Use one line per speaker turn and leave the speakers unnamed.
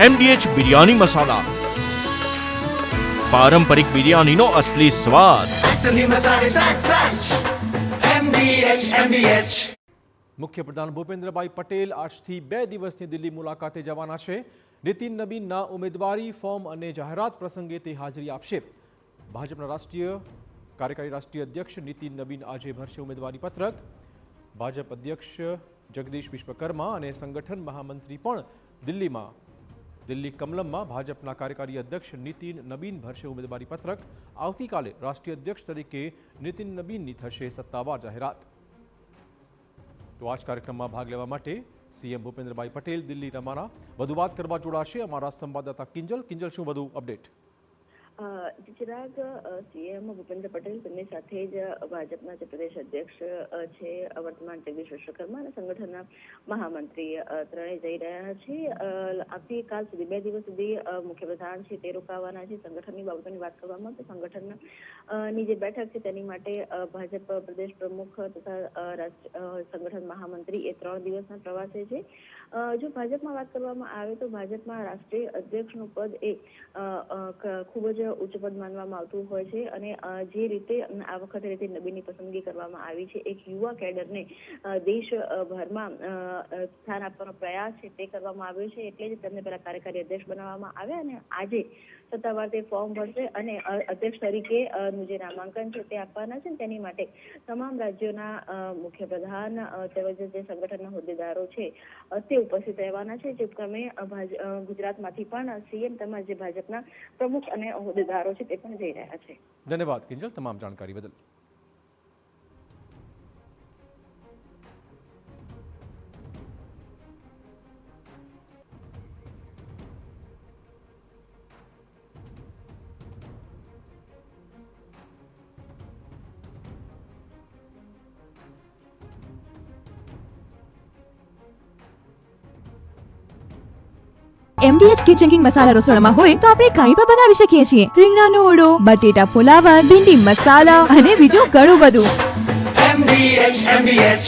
MDH biryani મસાલા, પારંપરિક બિરયાનીનો અસલી સ્વાદ.
મુખ્યપ્રધાન ભૂપેન્દ્રભાઈ પટેલ આજથી 2 દિવસની દિલ્હી મુલાકાતે જવાના છે. નીતિન નબીનના ઉમેદવારી ફોર્મ અને જાહેરાત પ્રસંગે તે હાજરી આપશે. ભાજપના કાર્યકારી રાષ્ટ્રીય અધ્યક્ષ નીતિન નબીન આજે ભરશે ઉમેદવારી પત્રક. ભાજપ અધ્યક્ષ જગદીશ વિશ્વકર્મા અને સંગઠન મહામંત્રી પણ દિલ્હી કમલમમાં ભાજપના કાર્યકારી અધ્યક્ષ નીતિન નબીન ભરશે ઉમેદવારી પત્રક. આવતીકાલે રાષ્ટ્રીય અધ્યક્ષ તરીકે નીતિન નબીનની થશે સત્તાવાર જાહેરાત. તો આ જ કાર્યક્રમમાં ભાગ લેવા માટે સીએમ ભૂપેન્દ્રભાઈ પટેલ દિલ્હી રવાના. વધુ વાત કરવા જોડાશે અમારા સંવાદદાતા કિંજલ. શું વધુ અપડેટ?
ચિરાગ, સીએમ ભૂપેન્દ્ર પટેલ તેમની સાથે જ ભાજપના જે પ્રદેશ અધ્યક્ષ છે વર્તમાન જગદીશ વિશ્વકર્મા અને સંગઠનના મહામંત્રી ત્રણેય જઈ રહ્યા છે. આવતીકાલ સુધી 2 દિવસ સુધી મુખ્યપ્રધાન છે તે રોકાવાના છે. સંગઠનની બાબતોની વાત કરવામાં તો સંગઠનની જે બેઠક છે તેની માટે ભાજપ પ્રદેશ પ્રમુખ તથા સંગઠન મહામંત્રી એ 3 દિવસના પ્રવાસે છે. જો ભાજપમાં વાત કરવામાં આવે તો ભાજપમાં રાષ્ટ્રીય અધ્યક્ષનું પદ એ ખૂબ જ ઉચ્ચ પદ માનવામાં આવતું હોય છે અને જે રીતે આ વખતે નીતિન નબીનની પસંદગી કરવામાં આવી છે, એક યુવા કેડરને દેશભરમાં સ્થાન આપવાનો પ્રયાસ છે તે કરવામાં આવ્યો છે. એટલે જ તેમને પહેલા કાર્યકારી અધ્યક્ષ બનાવવામાં આવ્યા અને આજે સત્તાવાર તે ફોર્મ ભરશે અને અધ્યક્ષ તરીકેનું જે નામાંકન છે તે આપવાના છે. તેની માટે તમામ રાજ્યોના મુખ્યપ્રધાન તેમજ જે સંગઠનના હોદ્દેદારો છે તે ઉપસ્થિત રહેવાના છે. જે ક્રમે ગુજરાતમાંથી પણ સીએમ તેમજ જે ભાજપના પ્રમુખ અને હોદ્દેદારો છે તે પણ જઈ રહ્યા છે.
ધન્યવાદ કિંજલ તમામ જાણકારી બદલ.
MDH કિચન કિંગ મસાલા રસોડામાં હોય તો આપણે કંઈ પણ બનાવી શકીએ છીએ. રીંગણાનો ઓળો, બટેટા ફુલાવર, ભીંડી મસાલા અને બીજું ઘણું બધું. MDH